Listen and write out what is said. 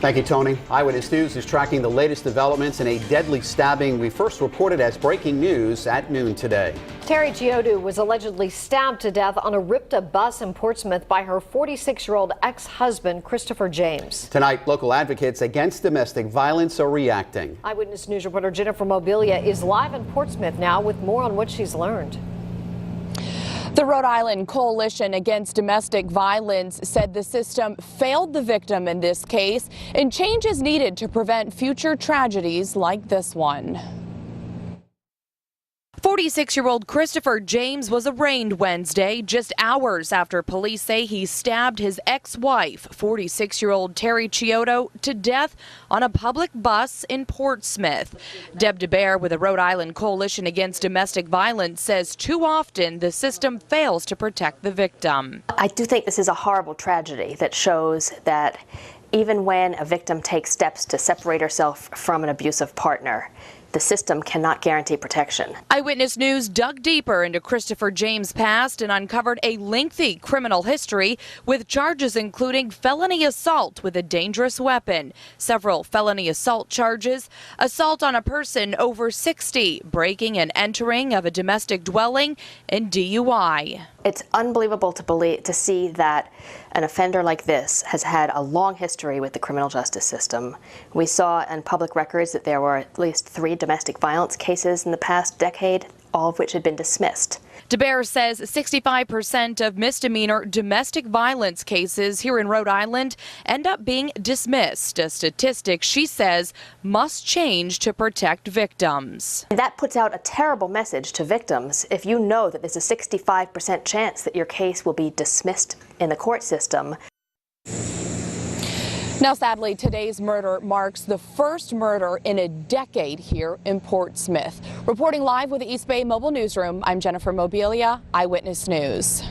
Thank you, Tony. Eyewitness News is tracking the latest developments in a deadly stabbing we first reported as breaking news at noon today. Terry Chiodo was allegedly stabbed to death on a RIPTA bus in Portsmouth by her 46-year-old ex-husband, Christopher James. Tonight, local advocates against domestic violence are reacting. Eyewitness News reporter Jennifer Mobilia is live in Portsmouth now with more on what she's learned. The Rhode Island Coalition Against Domestic Violence said the system failed the victim in this case, and change is needed to prevent future tragedies like this one. 46-year-old Christopher James was arraigned Wednesday, just hours after police say he stabbed his ex-wife, 46-year-old Terry Chiodo, to death on a public bus in Portsmouth. Deb DeBear with the Rhode Island Coalition Against Domestic Violence says too often the system fails to protect the victim. I do think this is a horrible tragedy that shows that even when a victim takes steps to separate herself from an abusive partner, the system cannot guarantee protection. Eyewitness News dug deeper into Christopher James' past and uncovered a lengthy criminal history with charges including felony assault with a dangerous weapon, several felony assault charges, assault on a person over 60, breaking and entering of a domestic dwelling, and DUI. It's unbelievable to see that an offender like this has had a long history with the criminal justice system. We saw in public records that there were at least 3 domestic violence cases in the past decade, all of which had been dismissed. DeBear says 65% of misdemeanor domestic violence cases here in Rhode Island end up being dismissed, a statistic she says must change to protect victims. And that puts out a terrible message to victims if you know that there's a 65% chance that your case will be dismissed in the court system. Now, sadly, today's murder marks the first murder in a decade here in Portsmouth. Reporting live with the East Bay Mobile Newsroom, I'm Jennifer Mobilia, Eyewitness News.